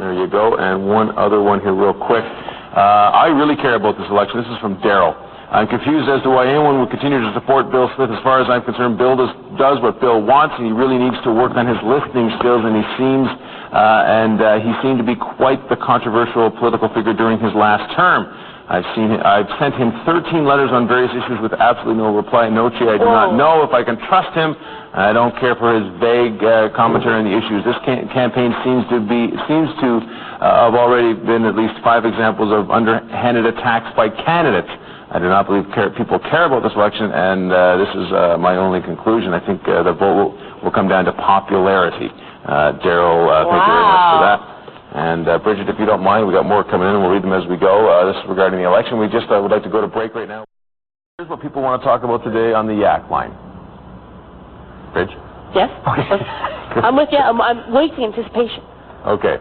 There you go. And one other one here real quick. I really care about this election. This is from Darryl. I'm confused as to why anyone would continue to support Bill Smith. As far as I'm concerned, Bill does what Bill wants, and he really needs to work on his listening skills, and he seemed to be quite the controversial political figure during his last term. I've sent him 13 letters on various issues with absolutely no reply. Noche, I do not know if I can trust him. I don't care for his vague commentary on the issues. This campaign seems to have already been at least 5 examples of underhanded attacks by candidates. I do not believe people care about this election, and this is my only conclusion. I think the vote will come down to popularity. Darryl, thank you very much for that. And Bridget, if you don't mind, we got more coming in, and we'll read them as we go. This is regarding the election. We just would like to go to break right now. Here's what people want to talk about today on the Yak line. Bridge? Yes? Okay. I'm with you. I'm waiting in anticipation. Okay.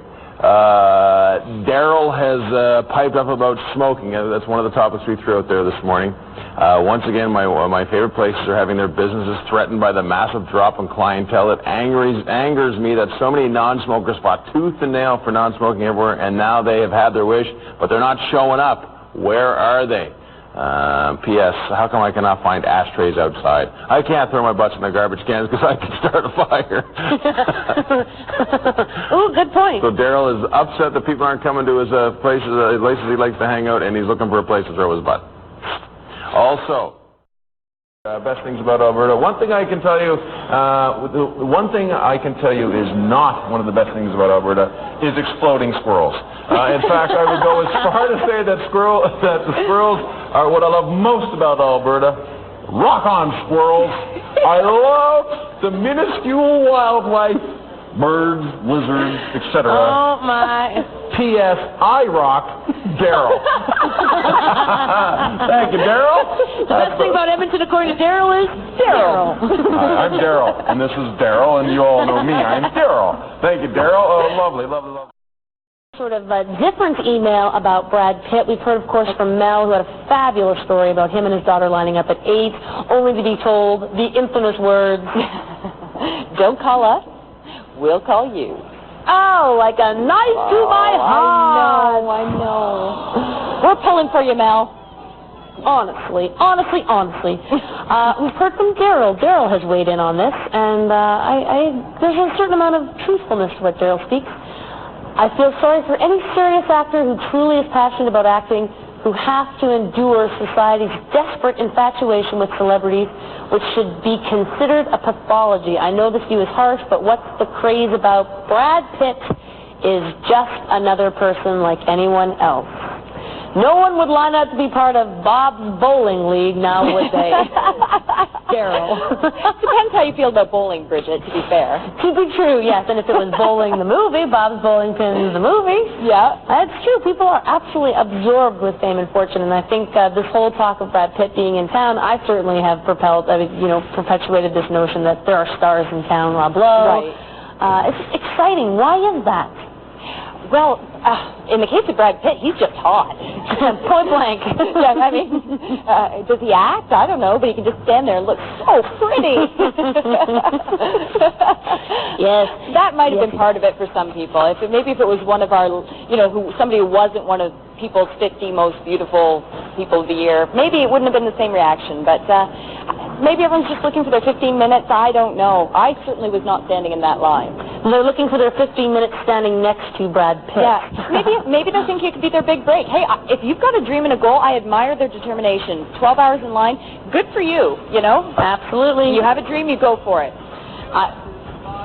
Darryl has piped up about smoking. That's one of the topics we threw out there this morning. Once again, my favorite places are having their businesses threatened by the massive drop in clientele. It angers me that so many non-smokers fought tooth and nail for non-smoking everywhere, and now they have had their wish, but they're not showing up. Where are they? P.S. How come I cannot find ashtrays outside? I can't throw my butts in the garbage cans because I can start a fire. Ooh, good point. So Darryl is upset that people aren't coming to his places he likes to hang out, and he's looking for a place to throw his butt. Also, best things about Alberta. One thing I can tell you, is not one of the best things about Alberta is exploding squirrels. In fact, I would go as far to say that the squirrels are what I love most about Alberta. Rock on, squirrels! I love the minuscule wildlife, birds, lizards, etc. Oh my! P.S. I rock Darryl. Thank you, Darryl. The best thing about Edmonton, according to Darryl, is Darryl. Hi, I'm Darryl, and this is Darryl, and you all know me. I'm Darryl. Thank you, Darryl. Oh, lovely, lovely, lovely. Sort of a different email about Brad Pitt. We've heard, of course, from Mel, who had a fabulous story about him and his daughter lining up at 8, only to be told the infamous words, "Don't call us, we'll call you." Oh, like a knife to my heart. I know. We're pulling for you, Mel. Honestly. We've heard from Darryl. Darryl has weighed in on this, and there's a certain amount of truthfulness to what Darryl speaks. I feel sorry for any serious actor who truly is passionate about acting, who have to endure society's desperate infatuation with celebrities, which should be considered a pathology. I know this view is harsh, but what's the craze about Brad Pitt is just another person like anyone else. No one would line up to be part of Bob's Bowling League now, would they? Darryl. Depends how you feel about bowling, Bridget, to be fair. To be true, yes. And if it was Bowling the movie, Bob's Bowling Pins the movie. Yeah. That's true. People are absolutely absorbed with fame and fortune. And I think this whole talk of Brad Pitt being in town, I certainly have perpetuated this notion that there are stars in town, Rob Lowe. Right. It's exciting. Why is that? Well, in the case of Brad Pitt, he's just hot. Point blank. Yeah, I mean, does he act? I don't know, but he can just stand there and look so pretty. Yes. That might have been part of it for some people. Maybe if it was one of our, somebody who wasn't one of people's 50 most beautiful people of the year, maybe it wouldn't have been the same reaction. But maybe everyone's just looking for their 15 minutes. I don't know. I certainly was not standing in that line. They're looking for their 15 minutes standing next to Brad Pitt. Yeah. Maybe they're thinking it could be their big break. Hey, if you've got a dream and a goal, I admire their determination. 12 hours in line, good for you, Absolutely. You have a dream, you go for it.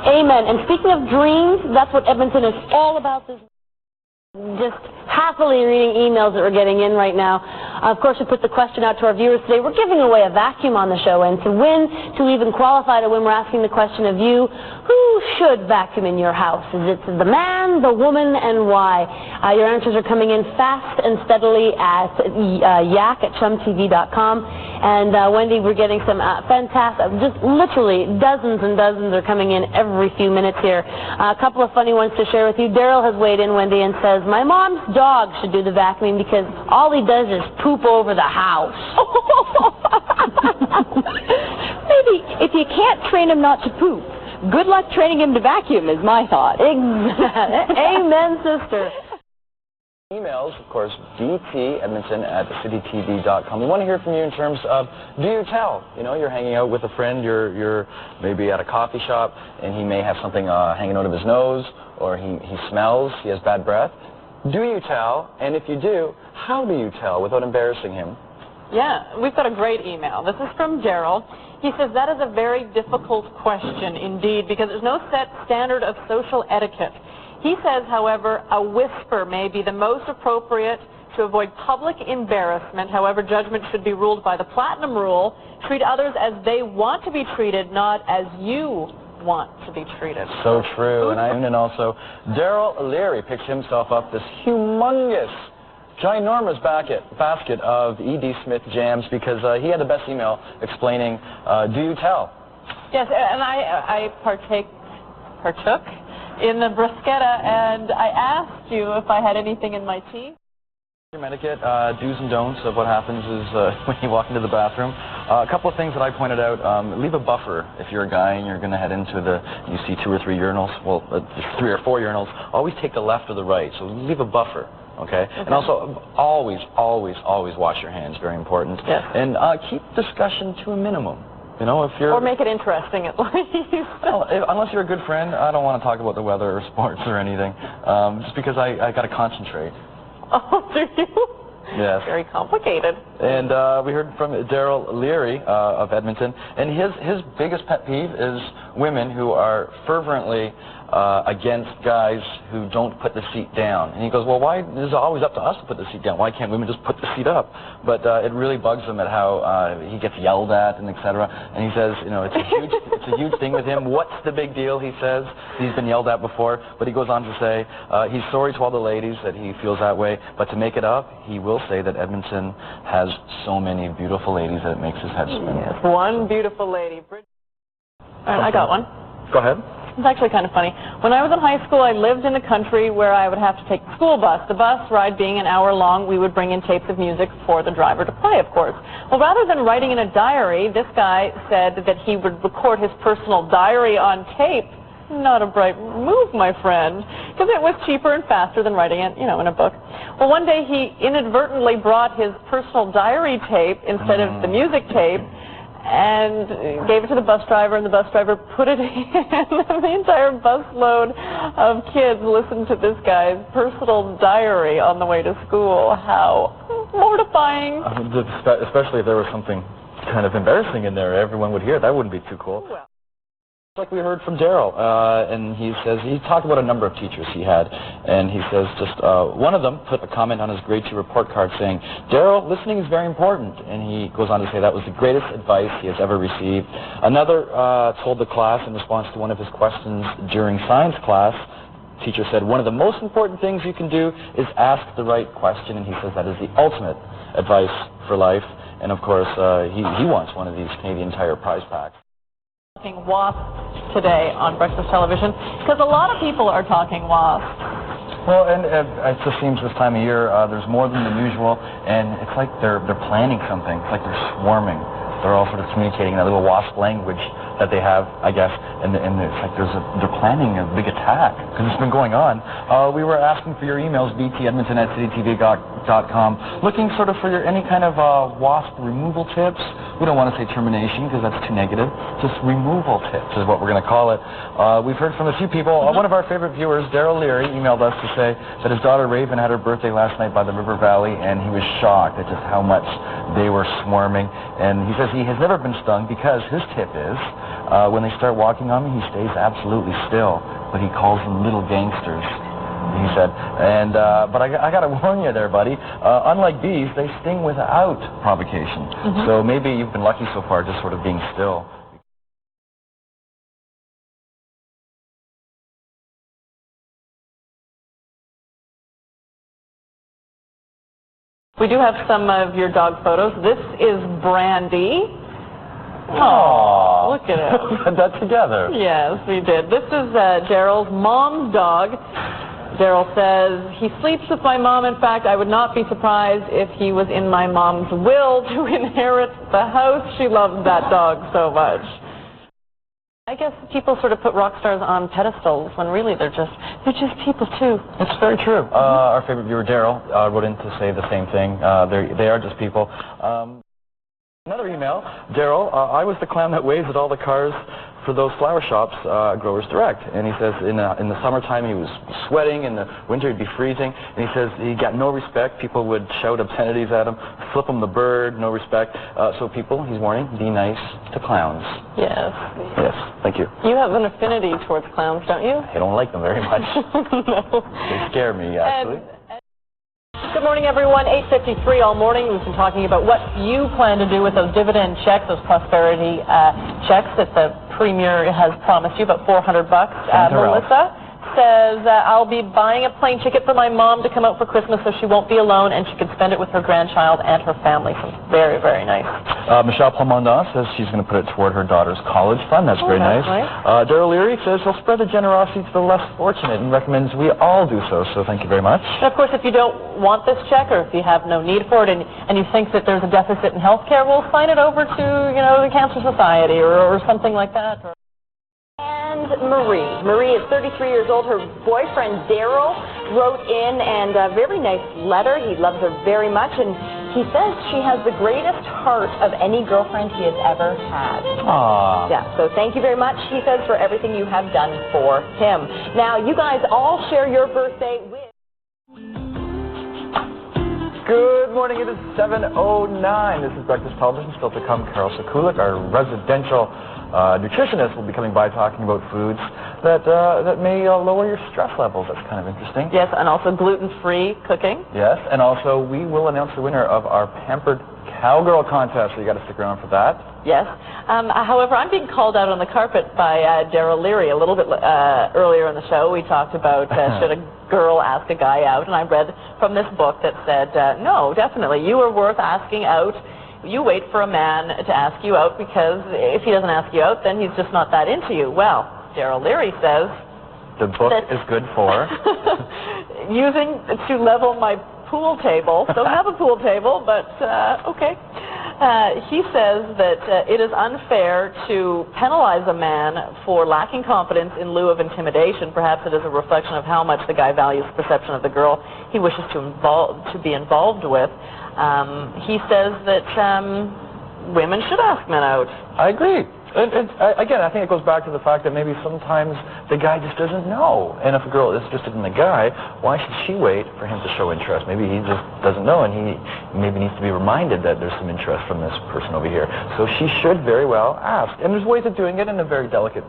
Amen. And speaking of dreams, that's what Edmonton is all about this. Just happily reading emails that we're getting in right now. Of course, we put the question out to our viewers today. We're giving away a vacuum on the show, and to even qualify to win, we're asking the question of you, who should vacuum in your house? Is it the man, the woman, and why? Your answers are coming in fast and steadily at yak@chumtv.com. And Wendy, we're getting some fantastic, just literally dozens and dozens are coming in every few minutes here. A couple of funny ones to share with you. Darryl has weighed in, Wendy, and says, my mom's dog should do the vacuuming because all he does is poop over the house. Maybe if you can't train him not to poop, good luck training him to vacuum is my thought. Amen, sister. Emails, of course, btedmonton@citytv.com. We want to hear from you in terms of, do you tell? You know, you're hanging out with a friend, you're maybe at a coffee shop, and he may have something hanging out of his nose, or he smells, he has bad breath. Do you tell? And if you do, how do you tell without embarrassing him? Yeah, we've got a great email. This is from Darryl. He says, that is a very difficult question indeed, because there's no set standard of social etiquette. He says, however, a whisper may be the most appropriate to avoid public embarrassment. However, judgment should be ruled by the platinum rule. Treat others as they want to be treated, not as you want to be treated. So true. And also, Darryl Learie picked himself up this humongous, ginormous basket of E.D. Smith jams because he had the best email explaining, do you tell? Yes, and I partook in the bruschetta, and I asked you if I had anything in my tea. Etiquette, do's and don'ts of what happens is when you walk into the bathroom. A couple of things that I pointed out, leave a buffer if you're a guy and you're going to head into you see 2 or 3 urinals, well, 3 or 4 urinals, always take the left or the right, so leave a buffer. Okay? And also, always wash your hands, very important. Yes. And keep discussion to a minimum. You know, if you're... Or make it interesting, at least. Well, unless you're a good friend, I don't want to talk about the weather or sports or anything, just because I got to concentrate. Oh, do you? Yes. Very complicated. And we heard from Darryl Learie of Edmonton, and his biggest pet peeve is women who are fervently against guys who don't put the seat down. And he goes, well, why is it always up to us to put the seat down? Why can't women just put the seat up? But it really bugs him at how he gets yelled at and etc. And he says, you know, it's a huge thing with him. What's the big deal, he says. He's been yelled at before. But he goes on to say he's sorry to all the ladies that he feels that way. But to make it up, he will say that Edmonton has so many beautiful ladies that it makes his head spin. Yes, one beautiful lady. All right, I got one. Go ahead. It's actually kind of funny. When I was in high school, I lived in a country where I would have to take the school bus. The bus ride being an hour long, we would bring in tapes of music for the driver to play, of course. Well, rather than writing in a diary, this guy said that he would record his personal diary on tape. Not a bright move, my friend, because it was cheaper and faster than writing it, you know, in a book. Well, one day he inadvertently brought his personal diary tape instead of the music tape, and gave it to the bus driver, and the bus driver put it in. The entire busload of kids listened to this guy's personal diary on the way to school. How mortifying. Especially if there was something kind of embarrassing in there, everyone would hear it. That wouldn't be too cool. Well. Like we heard from Darryl, and he says, he talked about a number of teachers he had, and he says just one of them put a comment on his grade 2 report card saying, Darryl, listening is very important, and he goes on to say that was the greatest advice he has ever received. Another told the class in response to one of his questions during science class, teacher said, one of the most important things you can do is ask the right question, and he says that is the ultimate advice for life, and of course he wants one of these Canadian Tire prize packs. Wasps today on breakfast television, because a lot of people are talking wasps. Well, and it just seems this time of year there's more than usual, and it's like they're planning something. It's like they're swarming. They're all sort of communicating in that little wasp language that they have, I guess, and it's like they're planning a big attack because it's been going on. We were asking for your emails, btedmonton@citytv.com, looking sort of for any kind of wasp removal tips. We don't want to say termination because that's too negative. Just removal tips is what we're going to call it. We've heard from a few people. One of our favorite viewers, Darryl Learie, emailed us to say that his daughter Raven had her birthday last night by the river valley, and he was shocked at just how much they were swarming. And he says he has never been stung because his tip is, when they start walking on me, he stays absolutely still, but he calls them little gangsters, he said. And but I got to warn you there, buddy. Unlike bees, they sting without provocation. So maybe you've been lucky so far, just sort of being still. We do have some of your dog photos. This is Brandy. Aww. Look at it. We put that together. Yes, we did. This is Darryl's mom's dog. Darryl says, he sleeps with my mom. In fact, I would not be surprised if he was in my mom's will to inherit the house. She loves that dog so much. I guess people sort of put rock stars on pedestals when really they're just people too. It's very true. Our favorite viewer, Darryl, wrote in to say the same thing. They are just people. Another email, Darryl, I was the clown that waves at all the cars for those flower shops, Growers Direct. And he says in the summertime he was sweating, in the winter he'd be freezing. And he says he got no respect. People would shout obscenities at him, flip him the bird, no respect. So people, he's warning, be nice to clowns. Yes. Yes, thank you. You have an affinity towards clowns, don't you? I don't like them very much. No. They scare me, actually. Good morning, everyone. 8:53 all morning. We've been talking about what you plan to do with those dividend checks, those prosperity checks that the Premier has promised you, about $400. Melissa says, I'll be buying a plane ticket for my mom to come out for Christmas so she won't be alone and she can spend it with her grandchild and her family. So very, very nice. Michelle Palmondon says she's going to put it toward her daughter's college fund. That's very nice. Darryl Learie says he'll spread the generosity to the less fortunate and recommends we all do so. So thank you very much. And of course, if you don't want this check or if you have no need for it and you think that there's a deficit in health care, we'll sign it over to, the Cancer Society or something like that. And Marie is 33 years old. Her boyfriend Darryl wrote in and a very nice letter. He loves her very much, and he says she has the greatest heart of any girlfriend he has ever had. Aww. Yeah, so thank you very much, he says, for everything you have done for him. Now, you guys all share your birthday with... Good morning, it is 7:09. This is Breakfast Television. Still to come, Carol Sekulik, our residential nutritionist, will be coming by talking about foods that may lower your stress levels. That's kind of interesting. Yes, and also gluten-free cooking. Yes, and also we will announce the winner of our Pampered Cowgirl contest, so you got to stick around for that. Yes. However, I'm being called out on the carpet by Darryl Learie a little bit earlier in the show. We talked about should a girl ask a guy out, and I read from this book that said, no, definitely, you are worth asking out. You wait for a man to ask you out because if he doesn't ask you out, then he's just not that into you. Well, Darryl Learie says... The book is good for... using to level my pool table. Don't have a pool table, but okay. He says that it is unfair to penalize a man for lacking confidence in lieu of intimidation. Perhaps it is a reflection of how much the guy values the perception of the girl he wishes to be involved with. He says that women should ask men out. I agree. Again, I think it goes back to the fact that maybe sometimes the guy just doesn't know. And if a girl is interested in the guy, why should she wait for him to show interest? Maybe he just doesn't know, and he maybe needs to be reminded that there's some interest from this person over here. So she should very well ask. And there's ways of doing it in a very delicate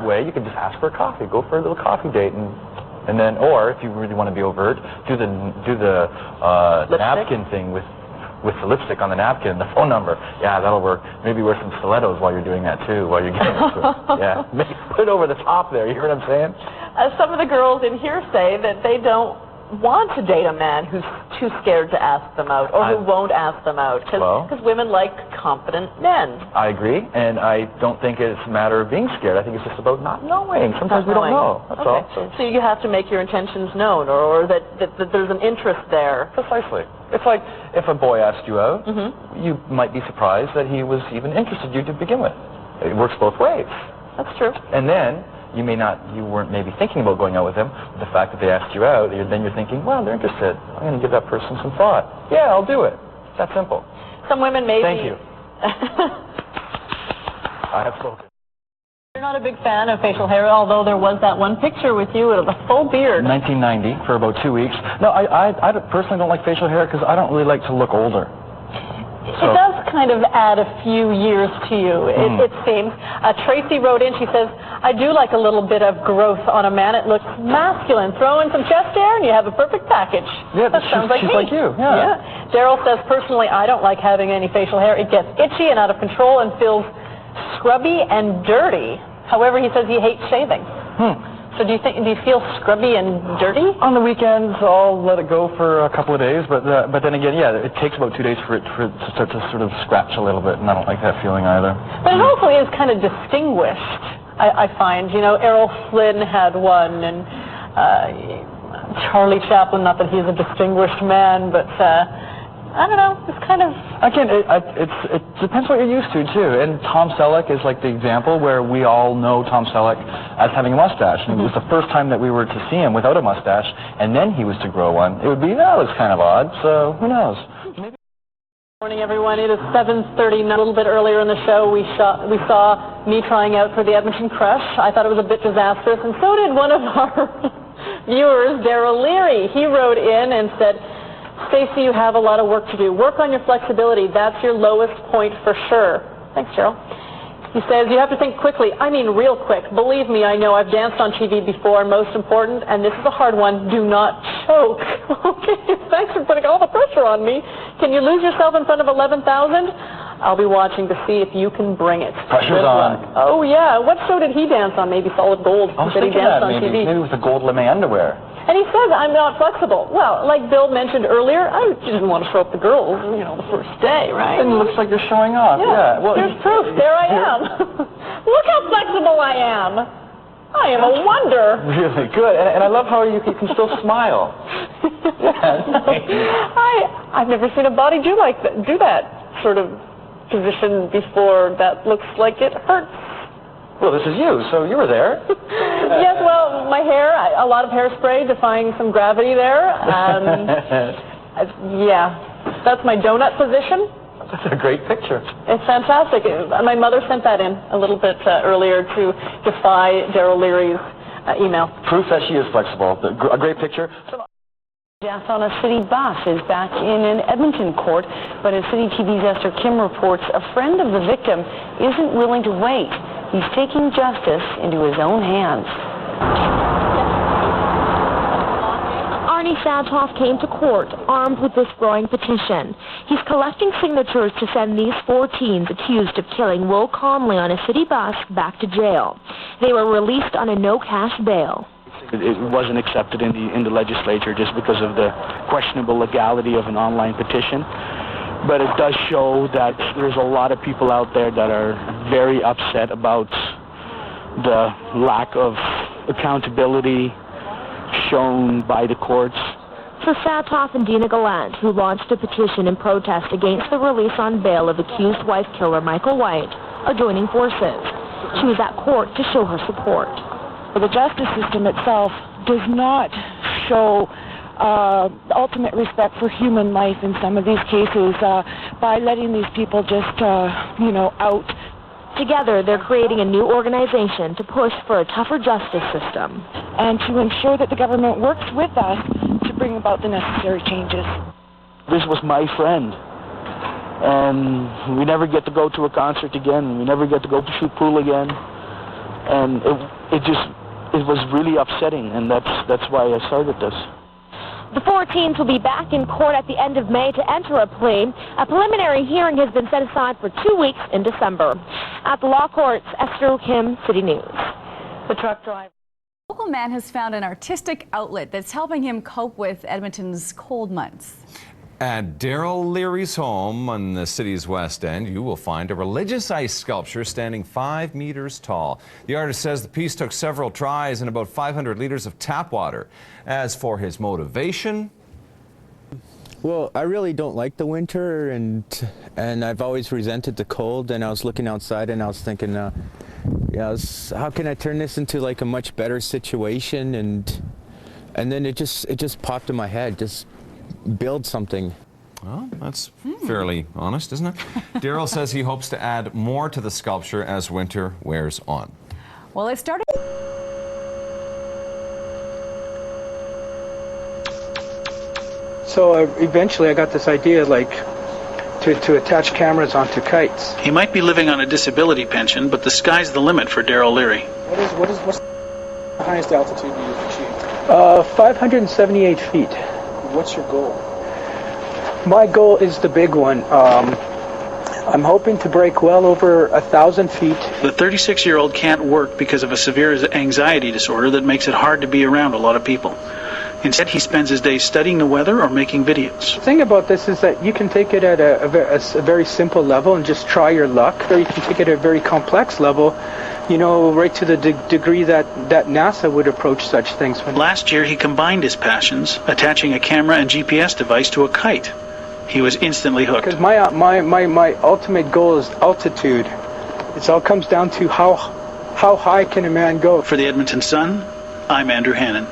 way. You can just ask for a coffee. Go for a little coffee date, and then, or if you really want to be overt, do the napkin thing with the lipstick on the napkin, the phone number. Yeah, that'll work. Maybe wear some stilettos while you're doing that too, while you're getting into it. Yeah, put it over the top there. You hear what I'm saying? Some of the girls in here say that they don't want to date a man who's too scared to ask them out or who won't ask them out because women like confident men. I agree, and I don't think it's a matter of being scared. I think it's just about not knowing. Sometimes we don't know. That's all. So you have to make your intentions known or that there's an interest there. Precisely. It's like if a boy asked you out, you might be surprised that he was even interested in you to begin with. It works both ways. That's true. And then you weren't maybe thinking about going out with them. But the fact that they asked you out, then you're thinking, well, they're interested. I'm going to give that person some thought. Yeah, I'll do it. It's that simple. Some women maybe... Thank you. I have spoken. You're not a big fan of facial hair, although there was that one picture with you with a full beard. 1990 for about 2 weeks. No, I personally don't like facial hair because I don't really like to look older. It does kind of add a few years to you, it seems. Tracy wrote in, she says, I do like a little bit of growth on a man. It looks masculine. Throw in some chest hair and you have a perfect package. Yeah, that sounds like she's me. like you. Yeah. Darryl says, personally, I don't like having any facial hair. It gets itchy and out of control and feels scrubby and dirty. However, he says he hates shaving. So do you feel scrubby and dirty? On the weekends, I'll let it go for a couple of days, but then again, yeah, it takes about 2 days for it to start to sort of scratch a little bit, and I don't like that feeling either. But it also is kind of distinguished, I find. Errol Flynn had one, and Charlie Chaplin, not that he's a distinguished man, but I don't know. It's kind of... Again, it depends what you're used to, too. And Tom Selleck is like the example where we all know Tom Selleck as having a mustache. And it was the first time that we were to see him without a mustache, and then he was to grow one. It would be, that was kind of odd, so who knows? Maybe. Good morning, everyone. It is 7:39. A little bit earlier in the show, we saw me trying out for the Edmonton Crush. I thought it was a bit disastrous, and so did one of our viewers, Darryl Learie. He wrote in and said, Stacey, you have a lot of work to do. Work on your flexibility. That's your lowest point for sure. Thanks, Darryl. He says, you have to think quickly. I mean real quick. Believe me, I know. I've danced on TV before, and most important, and this is a hard one, do not choke. Okay, thanks for putting all the pressure on me. Can you lose yourself in front of 11,000? I'll be watching to see if you can bring it. Pressure's on. Oh, yeah. What show did he dance on? Maybe Solid Gold. I was Did he thinking dance that, on maybe. TV? Maybe with the gold lame underwear. And he says, I'm not flexible. Well, like Bill mentioned earlier, I didn't want to show up the girls, you know, the first day, right? And it looks like you're showing off. Yeah. Well, here's proof. There I am. Look how flexible I am. I am a wonder. Really good. And I love how you can still smile. I've never seen a body do that sort of position before. That looks like it hurts. Well, this is you, so you were there. Yes, well, my hair, a lot of hairspray, defying some gravity there. Yeah, that's my donut position. That's a great picture. It's fantastic. My mother sent that in a little bit earlier to defy Darryl Learie's email. Proof that she is flexible. A great picture. Death on a city bus is back in an Edmonton court, but as City TV's Esther Kim reports, a friend of the victim isn't willing to wait. He's taking justice into his own hands. Arnie Sadhoff came to court armed with this growing petition. He's collecting signatures to send these 4 teens accused of killing Will Conley on a city bus back to jail. They were released on a no-cash bail. It wasn't accepted in the legislature just because of the questionable legality of an online petition. But it does show that there's a lot of people out there that are very upset about the lack of accountability shown by the courts. For Sadhoff and Dina Gallant, who launched a petition in protest against the release on bail of accused wife killer Michael White, are joining forces. She was at court to show her support. The justice system itself does not show ultimate respect for human life in some of these cases by letting these people just, out. Together, they're creating a new organization to push for a tougher justice system. And to ensure that the government works with us to bring about the necessary changes. This was my friend. And we never get to go to a concert again. We never get to go to shoot pool again. And it was really upsetting, and that's why I started this. The 4 teens will be back in court at the end of May to enter a plea. A preliminary hearing has been set aside for 2 weeks in December. At the law courts, Esther Kim, City News. The truck driver. A local man has found an artistic outlet that's helping him cope with Edmonton's cold months. At Darryl Learie's home on the city's west end, you will find a religious ice sculpture standing 5 meters tall. The artist says the piece took several tries and about 500 liters of tap water. As for his motivation... Well, I really don't like the winter, and I've always resented the cold, and I was looking outside and I was thinking, how can I turn this into like a much better situation? And then it just popped in my head, just build something. Well, that's fairly honest, isn't it? Darryl says he hopes to add more to the sculpture as winter wears on. Well, it started... So eventually I got this idea, like, to attach cameras onto kites. He might be living on a disability pension, but the sky's the limit for Darryl Learie. What's the highest altitude you've achieved? 578 feet. What's your goal? My goal is the big one. I'm hoping to break well over 1,000 feet. The 36-year-old can't work because of a severe anxiety disorder that makes it hard to be around a lot of people. Instead, he spends his days studying the weather or making videos. The thing about this is that you can take it at a very simple level and just try your luck, or you can take it at a very complex level, right to the degree that NASA would approach such things. Last year, he combined his passions, attaching a camera and GPS device to a kite. he was instantly hooked. Because my ultimate goal is altitude. It all comes down to how high can a man go. For the Edmonton Sun, I'm Andrew Hannon.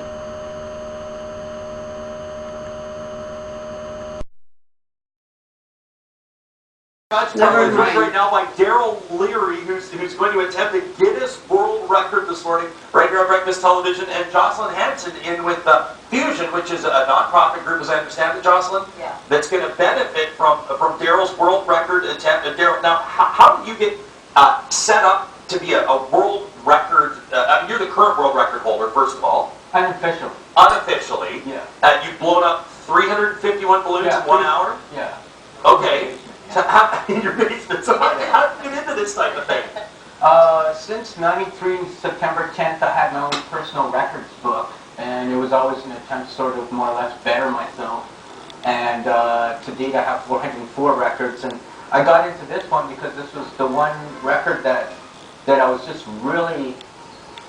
Right now by Darryl Learie, who's going to attempt the Guinness World Record this morning, right here on Breakfast Television, and Jocelyn Hanson in with Fusion, which is a non-profit group, as I understand it, Jocelyn, that's going to benefit from Darryl's world record attempt. Darryl, now, how do you get set up to be a world record? You're the current world record holder, first of all. Unofficially. Unofficially. Yeah. You've blown up 351 balloons in 1 hour? Yeah. Okay. So in your basement. So how did you get into this type of thing? Since '93, September 10th, I had my own personal records book, and it was always an attempt to sort of more or less better myself. And to date, I have 404 records, and I got into this one because this was the one record that I was just really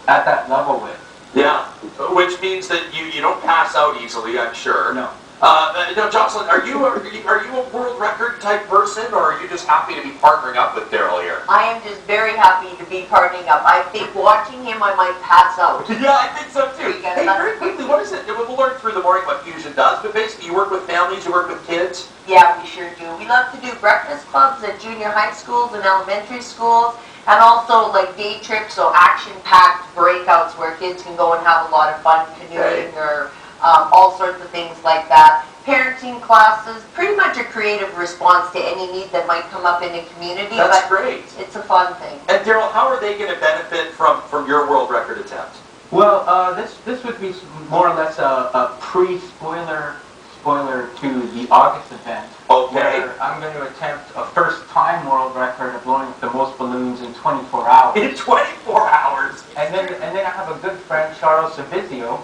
at that level with. Yeah, which means that you don't pass out easily, I'm sure. No. Now, Jocelyn, are you a world record type person, or are you just happy to be partnering up with Darryl here? I am just very happy to be partnering up. I think watching him, I might pass out. Yeah, I think so too. Hey, very quickly, what is it? We'll learn through the morning what Fusion does, but basically you work with families, you work with kids. Yeah, we sure do. We love to do breakfast clubs at junior high schools and elementary schools, and also like day trips, so action-packed breakouts where kids can go and have a lot of fun canoeing or all sorts of things like that. Parenting classes, pretty much a creative response to any need that might come up in a community. That's great. It's a fun thing. And Darryl, how are they going to benefit from your world record attempt? Well, this would be more or less a pre-spoiler to the August event. Okay. Where I'm going to attempt a first-time world record of blowing up the most balloons in 24 hours. In 24 hours? And then I have a good friend, Charles Savizio,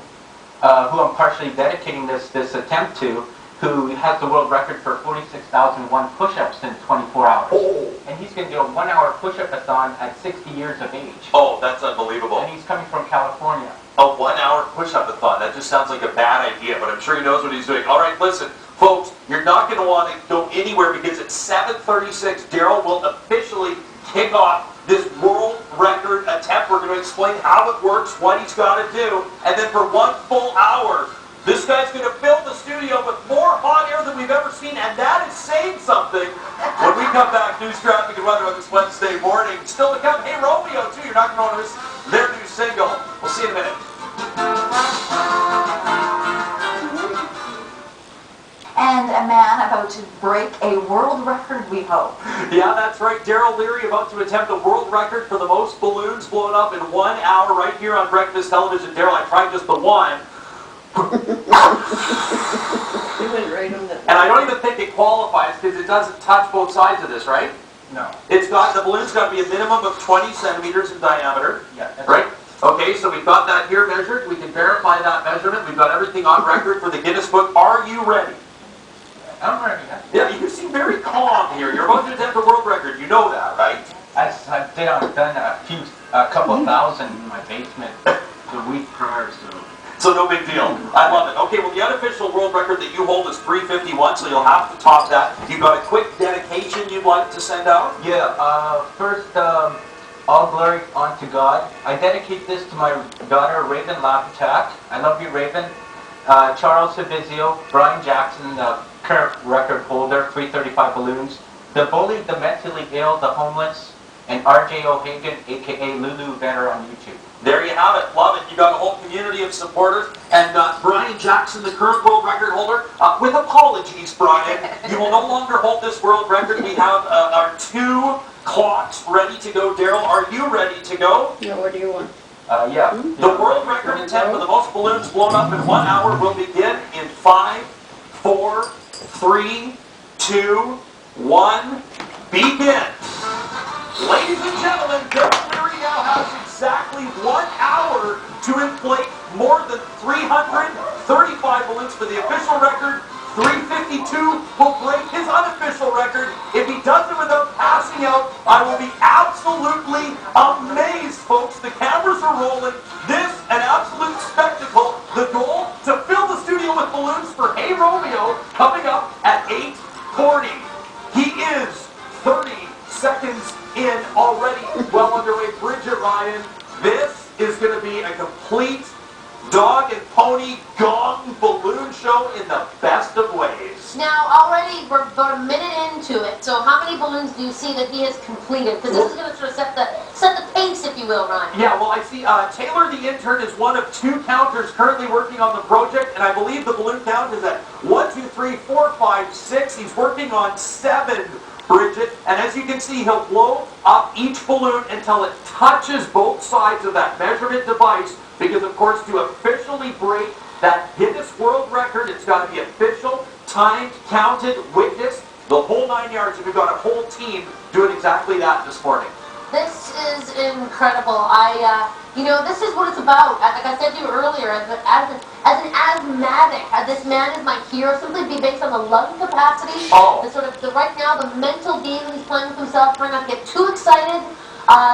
who I'm partially dedicating this attempt to, who has the world record for 46,001 push-ups in 24 hours. Oh. And he's going to do a 1-hour push-up-a-thon at 60 years of age. Oh, that's unbelievable. And he's coming from California. A 1-hour push-up-a-thon. That just sounds like a bad idea, but I'm sure he knows what he's doing. All right, listen, folks, you're not going to want to go anywhere because at 7:36, Darryl will officially kick off this world record attempt. We're going to explain how it works, what he's got to do, and then for 1 full hour, this guy's going to fill the studio with more hot air than we've ever seen, and that is saying something. When we come back, news, traffic, and weather on this Wednesday morning. Still to come, Hey Romeo, too. You're not going to want to miss their new single. We'll see you in a minute. And a man about to break a world record, we hope. Yeah, that's right. Darryl Learie about to attempt a world record for the most balloons blown up in 1 hour right here on Breakfast Television. Darryl, I tried just the one. And I don't even think it qualifies because it doesn't touch both sides of this, right? No. The balloon's got to be a minimum of 20 centimeters in diameter. Yeah. Right? Okay, so we've got that here measured. We can verify that measurement. We've got everything on record for the Guinness Book. Are you ready? I'm ready. Yeah, you seem very calm here. You're about to attempt a world record. You know that, right? I've done a couple thousand in my basement the week prior, So no big deal. I love it. Okay, well, the unofficial world record that you hold is 351, so you'll have to top that. You've got a quick dedication you'd like to send out? Yeah, first, all glory unto God. I dedicate this to my daughter, Raven Lapatak. I love you, Raven. Charles Savizio, Brian Jackson, the current record holder, 335 balloons. The bullied, the mentally ill, the homeless, and R.J. O'Hagan, a.k.a. Lulu Vetter on YouTube. There you have it. Love it. You got a whole community of supporters. And Brian Jackson, the current world record holder, with apologies, Brian, you will no longer hold this world record. We have our 2 clocks ready to go. Darryl, are you ready to go? Yeah, what do you want? Yeah. The world record attempt for the most balloons blown up in 1 hour will begin in 5, 4, 3, 2, 1, begin. Ladies and gentlemen, Darryl Learie now has exactly 1 hour to inflate more than 335 balloons for the official record. 352 will break his unofficial record. If he does it without passing out, I will be absolutely amazed, folks. The cameras are rolling. This, an absolute spectacle. The goal, to fill the studio with balloons for Hey Romeo, coming up at 8:40. in the best of ways. Now, already we're about a minute into it, so how many balloons do you see that he has completed? Because this is going to sort of set the pace, if you will, Ryan. Yeah, well, I see Taylor the intern is one of 2 counters currently working on the project, and I believe the balloon count is at 1, 2, 3, 4, 5, 6. He's working on 7, Bridget, and as you can see, he'll blow up each balloon until it touches both sides of that measurement device, because, of course, to officially break that Guinness World Record, it's got to be official, timed, counted, witnessed, the whole 9 yards, and we've got a whole team doing exactly that this morning. This is incredible. This is what it's about. Like I said to you earlier, as an asthmatic, this man is my hero, simply based on the lung capacity, right now, the mental game he's playing with himself, trying not to get too excited.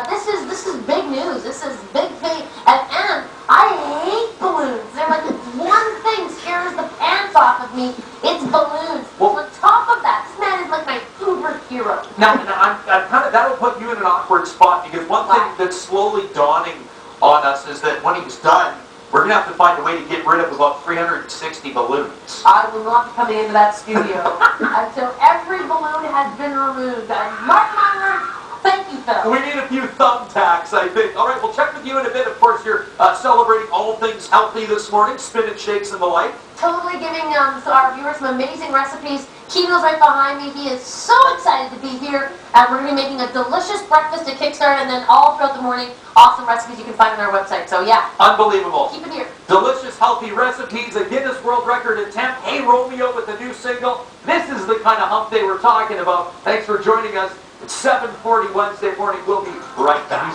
This is big news. This is big thing. And I hate balloons. They're like one thing scares the pants off of me. It's balloons. Well, on top of that, this man is like my superhero. Now I'm kind of, that'll put you in an awkward spot, because one thing that's slowly dawning on us is that when he's done, we're going to have to find a way to get rid of about 360 balloons. I will not be coming into that studio until every balloon has been removed. Mark my words. Thank you, Phil. We need a few thumbtacks, I think. All right, we'll check with you in a bit. Of course, you're celebrating all things healthy this morning, spinach shakes and the like. Totally giving our viewers some amazing recipes. Kino's right behind me. He is so excited to be here. And we're going to be making a delicious breakfast to kickstart, and then all throughout the morning, awesome recipes you can find on our website. So, yeah. Unbelievable. Keep it here. Delicious, healthy recipes, a Guinness World Record attempt. Hey, Romeo with a new single. This is the kind of hump day we're talking about. Thanks for joining us. It's 7:40 Wednesday morning. We'll be right back.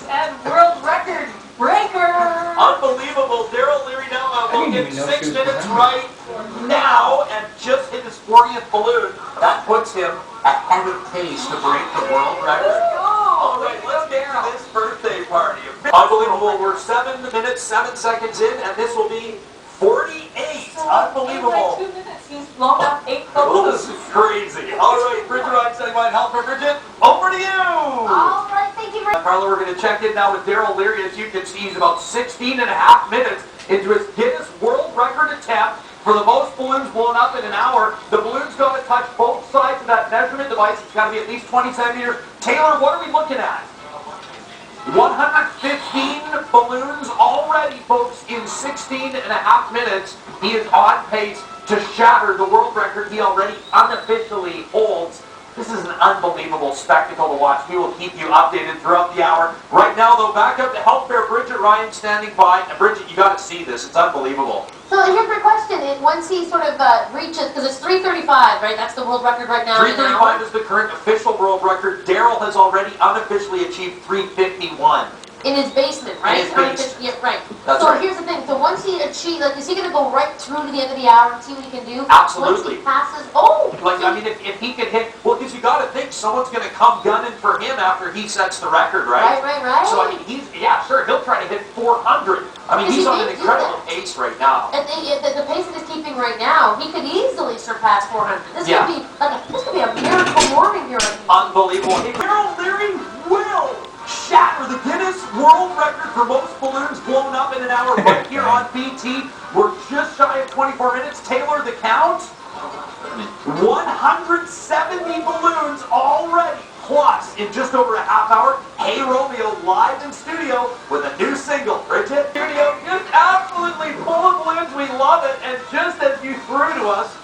And world record breaker. Unbelievable. Darryl Learie now will get 6 minutes right now and just hit his 40th balloon. That puts him ahead of pace to break the world record. All right, let's get to this birthday party. Unbelievable. We're 7 minutes, 7 seconds in, and this will be 48. Unbelievable. 2 minutes. He's blown up 8 Well, balloons. this is crazy. All right, Bridget Ryan, Citywide Health for Bridget. Over to you. All right, thank you very much. Carla, we're going to check in now with Darryl Learie. As you can see, he's about 16 and a half minutes into his Guinness World Record attempt for the most balloons blown up in an hour. The balloon's got to touch both sides of that measurement device. It's got to be at least 20 centimeters. Taylor, what are we looking at? 115 balloons already, folks, in 16 and a half minutes. He is on pace to shatter the world record he already unofficially holds. This is an unbelievable spectacle to watch. We will keep you updated throughout the hour. Right now, though, back up to health fair. Bridget Ryan standing by. And Bridget, you got to see this. It's unbelievable. So here's my question. Once he sort of reaches, because it's 3:35, right? That's the world record right now. 3:35 is the current official world record. Darryl has already unofficially achieved 3:51. In his basement, right? In his basement. Yeah, right. That's so right. Here's the thing. So once he achieves, like, is he going to go right through to the end of the hour and see what he can do? Absolutely. Once he passes, if he could hit, well, because you got to think someone's going to come gunning for him after he sets the record, right? Right. So I mean, he'll try to hit 400. I mean, he's on an incredible pace right now. And the pace that he's keeping right now, he could easily surpass 400. This could be a miracle morning here. Unbelievable. Hey, Darryl Learie will shatter the Guinness World Record for most balloons blown up in an hour right here on BT. We're just shy of 24 minutes. Taylor, the count? 170 balloons already, plus in just over a half hour. Hey Romeo live in studio with a new single. Bridget, studio just absolutely full of balloons. We love it. And just as you threw to us,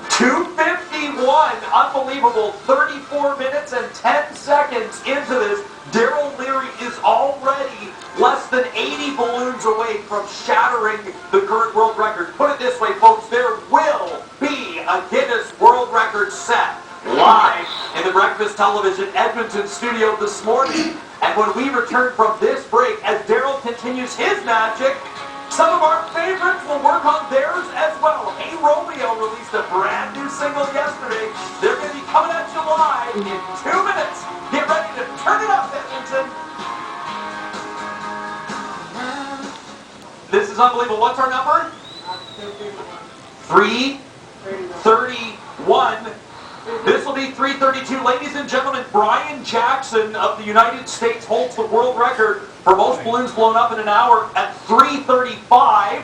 2:51, unbelievable, 34 minutes and 10 seconds into this. Darryl Learie is already less than 80 balloons away from shattering the current world record. Put it this way, folks, there will be a Guinness World Record set live in the Breakfast Television Edmonton studio this morning. And when we return from this break, as Darryl continues his magic, some of our favorites will work on theirs as well. Hey Romeo released a brand new single yesterday. They're going to be coming at you live in 2 minutes. Get ready to turn it up, Edmonton. This is unbelievable. What's our number? 3:31. This will be 3:32. Ladies and gentlemen, Brian Jackson of the United States holds the world record for most balloons blown up in an hour at 3:35.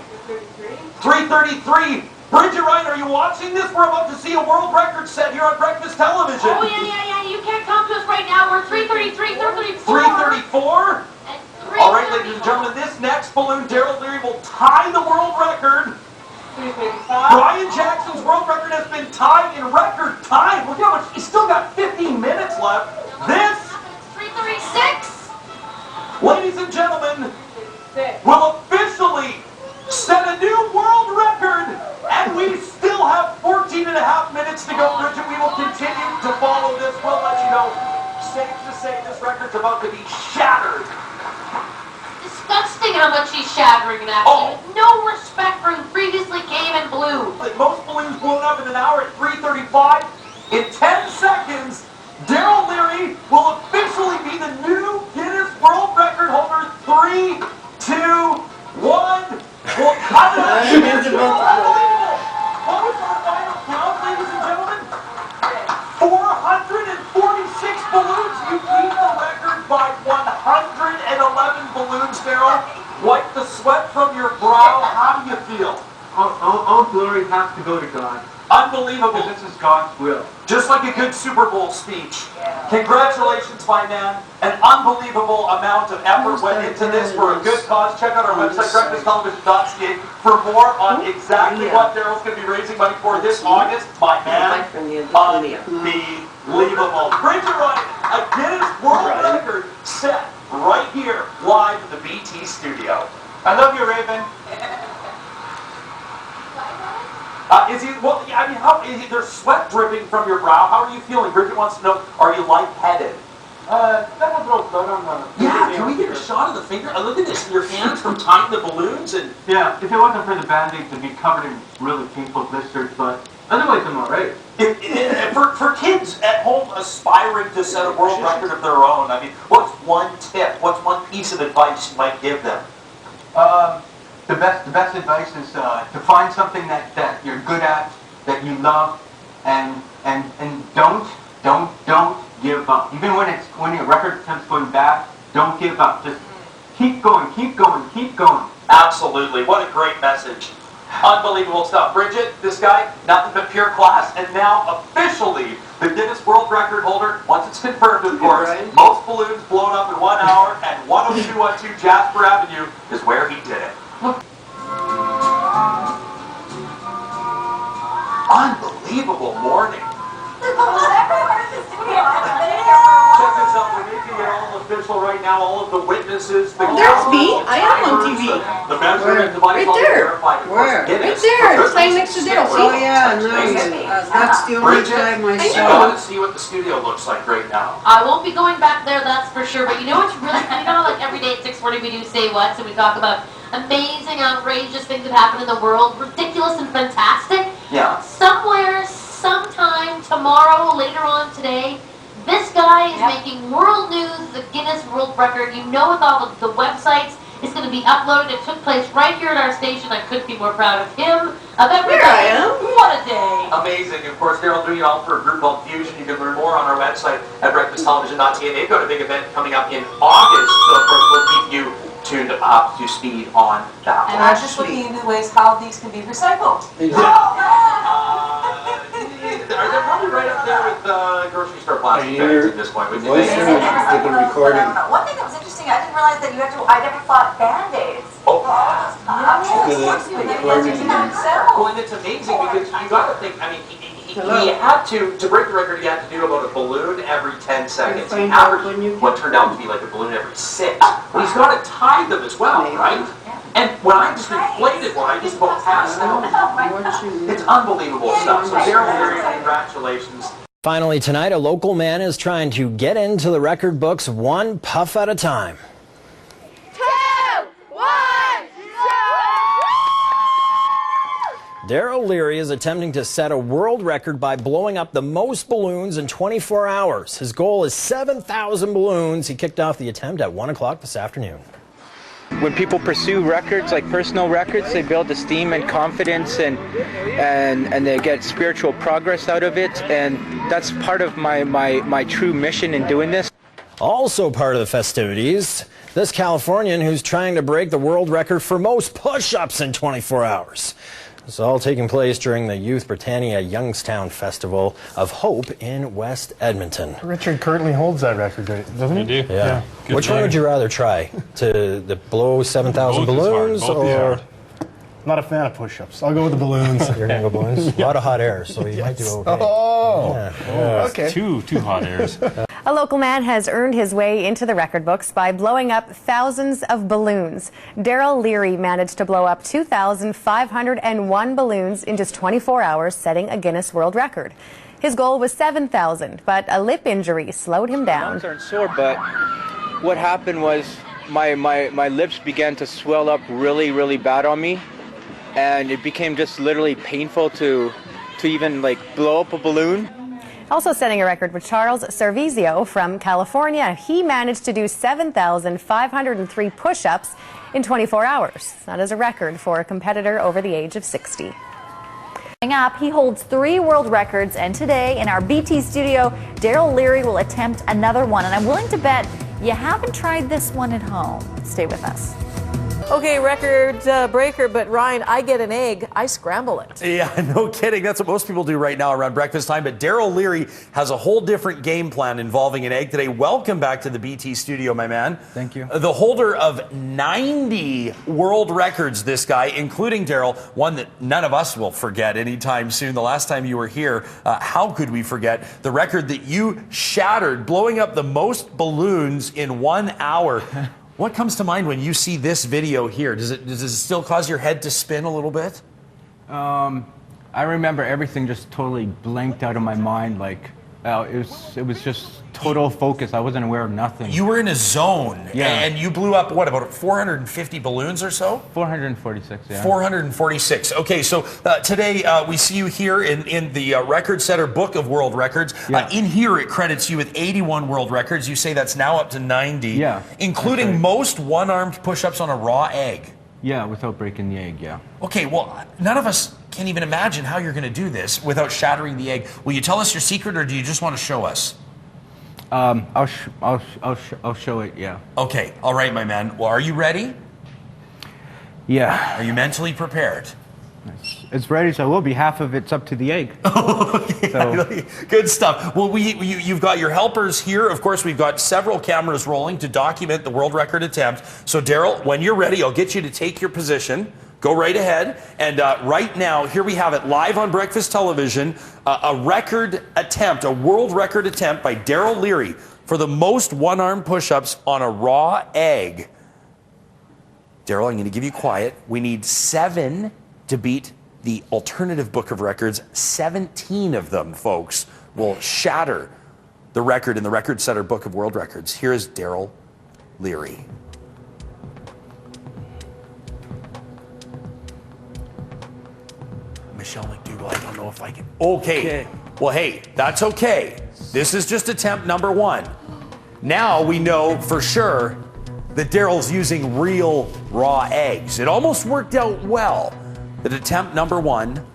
3:33. Bridget Ryan, are you watching this? We're about to see a world record set here on breakfast television. Oh, yeah. You can't come to us right now. We're 3:33, 3:34. 3:34? All right, ladies and gentlemen, this next balloon, Darryl Learie will tie the world record. Brian Jackson's world record has been tied in record time. Look how much, he's still got 15 minutes left. This, 3:36. ladies and gentlemen, will officially set a new world record. And we still have 14 and a half minutes to go, Bridget. We will continue to follow this. We'll let you know. Safe to say this record's about to be shattered. Disgusting how much he's shattering it, actually. No respect for who previously came in blue. Most balloons blown up in an hour at 3:35. In 10 seconds, Darryl Learie will officially be the new Guinness World Record holder. 3, 2, 1. We'll cut it up. Unbelievable. What was our final count, ladies and gentlemen? 446 balloons. You beat the record by 111 balloons, Darryl. Wipe the sweat from your brow. How do you feel? All glory has to go to God. Unbelievable. This is God's will. Just like a good Super Bowl speech. Congratulations, my man. An unbelievable amount of effort went into this for a good cause. Check out our website, breakfasttelevision.ca, for more on exactly what Darryl's going to be raising money for this August. My man, unbelievable. Bridget Ryan, a Guinness World Record set right here, live in the BT studio. I love you, Raven. Is he, well, I mean, how, is he, there's sweat dripping from your brow. How are you feeling? Bridget wants to know, are you lightheaded? That has a little blood on the... Yeah, can we get a shot of the finger? Look at this, your hands from tying the balloons and... Yeah, if it wasn't for the Band-Aids, it'd be covered in really painful blisters, but otherwise I'm alright. For kids at home aspiring to set a world record of their own, I mean, what's one tip, what's one piece of advice you might give them? The best advice is to find something that you're good at, that you love, and don't give up. Even when your record attempt's going bad, don't give up. Just keep going, keep going, keep going. Absolutely. What a great message. Unbelievable stuff. Bridget, this guy, nothing but pure class, and now officially the Guinness World Record holder, once it's confirmed, of course, most balloons blown up in 1 hour, and 10212 Jasper Avenue is where he did it. Unbelievable morning. Check this out, we're making it all official right now. All of the witnesses, the There's me. I am on TV. The measurement device, right there. Where? Right there. It's right next to Darryl. Oh yeah, nice. That's the only time I I saw. want to see what the studio looks like right now. I won't be going back there, that's for sure. But you know what's really, like every day at 6:40 we do Say What, so we talk about amazing, outrageous things that happen in the world, ridiculous and fantastic. Yeah. Somewhere, sometime, tomorrow, later on today, this guy is making world news, the Guinness World Record. You know, with all the websites, it's going to be uploaded. It took place right here at our station. I couldn't be more proud of him, of everybody. Here I am. What a day. Amazing. Of course, Darryl doing it all for a group called Fusion. You can learn more on our website at breakfasttelevision.ca. They've got a big event coming up in August, so of course we'll keep you tuned up to speed on that. And I'm just looking into ways how these can be recycled. They're probably right up there with grocery store plastic bags at this point. One thing that was interesting, I didn't realize that you had to, I never thought Band-Aids. Oh, well, and it's amazing because you got to think, I mean, he had to break the record, he had to do about a balloon every 10 seconds. He averaged what turned out to be like a balloon every 6. But he's got to tie them as well, right? And when I just inflated one, I just about passed out. It's unbelievable stuff. So Darryl Learie, congratulations. Finally tonight, a local man is trying to get into the record books one puff at a time. 2, 1, Darryl Learie is attempting to set a world record by blowing up the most balloons in 24 hours. His goal is 7,000 balloons. He kicked off the attempt at 1 o'clock this afternoon. When people pursue records, like personal records, they build esteem and confidence, and they get spiritual progress out of it, and that's part of my true mission in doing this. Also part of the festivities, this Californian who's trying to break the world record for most push-ups in 24 hours. It's all taking place during the Youth Britannia Youngstown Festival of Hope in West Edmonton. Richard currently holds that record, doesn't he? I do. Yeah. Which one would you rather try? To blow 7,000 balloons or? Not a fan of push-ups. I'll go with the balloons. You're going to go balloons? A lot of hot air, so you might do okay. Okay. Two hot airs. A local man has earned his way into the record books by blowing up thousands of balloons. Darryl Learie managed to blow up 2,501 balloons in just 24 hours, setting a Guinness World Record. His goal was 7,000, but a lip injury slowed him down. My arms aren't sore, but what happened was my lips began to swell up really, really bad on me. And it became just literally painful to even like blow up a balloon. Also setting a record with Charles Servizio from California. He managed to do 7,503 push-ups in 24 hours. That is a record for a competitor over the age of 60. Coming up, he holds 3 world records, and today in our BT studio, Darryl Learie will attempt another one. And I'm willing to bet you haven't tried this one at home. Stay with us. Okay, record breaker, but Ryan, I get an egg, I scramble it. Yeah, no kidding. That's what most people do right now around breakfast time. But Darryl Learie has a whole different game plan involving an egg today. Welcome back to the BT studio, my man. Thank you. The holder of 90 world records, this guy, including Darryl, one that none of us will forget anytime soon. The last time you were here, how could we forget the record that you shattered, blowing up the most balloons in 1 hour? What comes to mind when you see this video here? Does it still cause your head to spin a little bit? I remember everything just totally blanked out of my mind. Like it was just total focus. I wasn't aware of nothing. You were in a zone, yeah. And you blew up, what, about 450 balloons or so? 446, yeah. 446. Okay, so today we see you here in the Record Setter Book of World Records. Yeah. In here, it credits you with 81 world records. You say that's now up to 90, yeah, including right. most one-armed push-ups on a raw egg. Yeah, without breaking the egg, yeah. Okay, well, none of us can even imagine how you're going to do this without shattering the egg. Will you tell us your secret, or do you just want to show us? I'll show it, yeah. Okay, all right, my man. Well, are you ready? Yeah. Are you mentally prepared? It's ready, so I will be. Half of it's up to the egg. Okay, so. Good stuff. Well, you've got your helpers here. Of course, we've got several cameras rolling to document the world record attempt. So, Darryl, when you're ready, I'll get you to take your position. Go right ahead. And right now, here we have it live on breakfast television, a record attempt, a world record attempt by Darryl Learie for the most one-arm push-ups on a raw egg. Darryl, I'm going to give you quiet. We need 7 to beat the alternative book of records. 17 of them, folks, will shatter the record in the Record Setter Book of World Records. Here is Darryl Learie. Michelle McDougall, I don't know if I can. Okay. Well, hey, that's okay. This is just attempt number 1. Now we know for sure that Darryl's using real raw eggs. It almost worked out well. That attempt number 1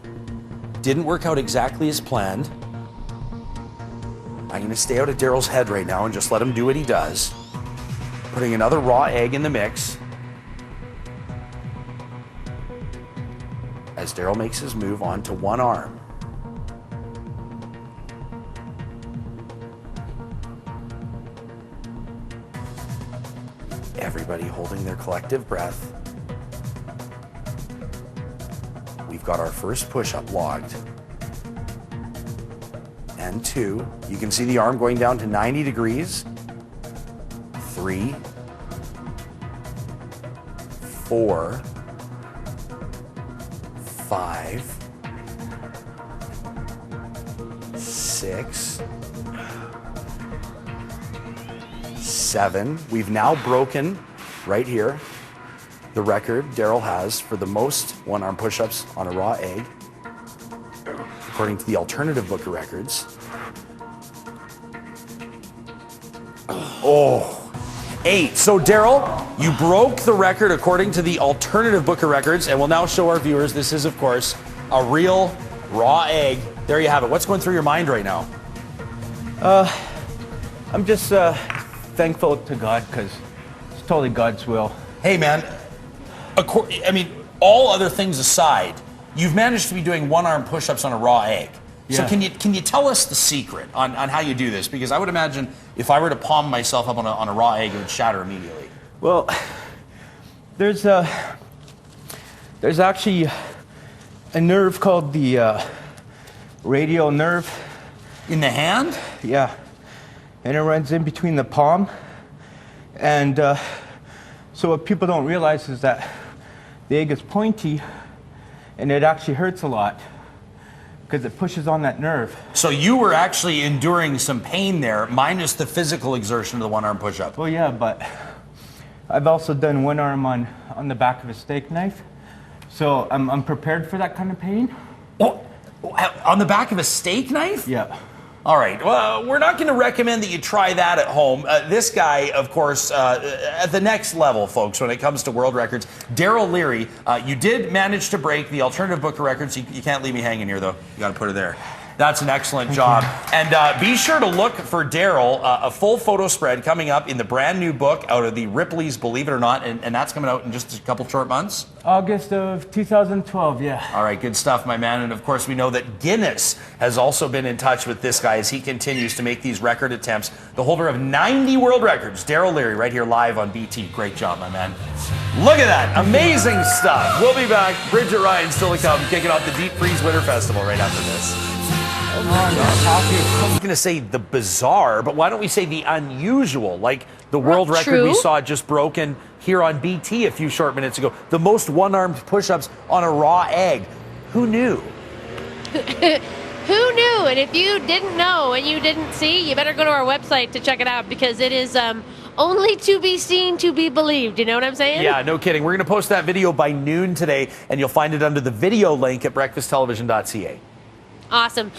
didn't work out exactly as planned. I'm going to stay out of Darryl's head right now and just let him do what he does. Putting another raw egg in the mix. As Darryl makes his move onto one arm. Everybody holding their collective breath. We've got our first push-up logged. And 2. You can see the arm going down to 90 degrees. 3. 4. 5. 6. 7. We've now broken, right here, the record Darryl has for the most one-arm push-ups on a raw egg, according to the alternative book of records. Oh, 8. So Darryl, you broke the record according to the alternative book of records, and we'll now show our viewers this is, of course, a real raw egg. There you have it. What's going through your mind right now? I'm just thankful to God, because it's totally God's will. Hey, man, I mean, all other things aside, you've managed to be doing one-arm push-ups on a raw egg. So Yeah. can you tell us the secret on how you do this? Because I would imagine if I were to palm myself up on a raw egg, it would shatter immediately. Well, there's actually a nerve called the radial nerve. In the hand? Yeah. And it runs in between the palm. And so what people don't realize is that the egg is pointy and it actually hurts a lot because it pushes on that nerve. So you were actually enduring some pain there, minus the physical exertion of the one-arm push-up. Well, yeah, but I've also done one arm on the back of a steak knife. So I'm prepared for that kind of pain. Oh, on the back of a steak knife? Yeah. All right. Well, we're not going to recommend that you try that at home. This guy, of course, at the next level, folks, when it comes to world records, Darryl Learie, you did manage to break the alternative book of records. You can't leave me hanging here, though. You got to put it there. That's an excellent job. And be sure to look for Darryl, a full photo spread coming up in the brand new book out of the Ripley's Believe It or Not, and that's coming out in just a couple short months. August of 2012, yeah. All right, good stuff, my man. And of course, we know that Guinness has also been in touch with this guy as he continues to make these record attempts. The holder of 90 world records, Darryl Learie, right here live on BT. Great job, my man. Look at that. Amazing stuff. We'll be back. Bridget Ryan still to come, kicking off the Deep Freeze Winter Festival right after this. I was going to say the bizarre, but why don't we say the unusual, like the world record we saw just broken here on BT a few short minutes ago. The most one-armed push-ups on a raw egg. Who knew? Who knew? And if you didn't know and you didn't see, you better go to our website to check it out because it is only to be seen, to be believed. You know what I'm saying? Yeah, no kidding. We're going to post that video by noon today, and you'll find it under the video link at breakfasttelevision.ca. Awesome.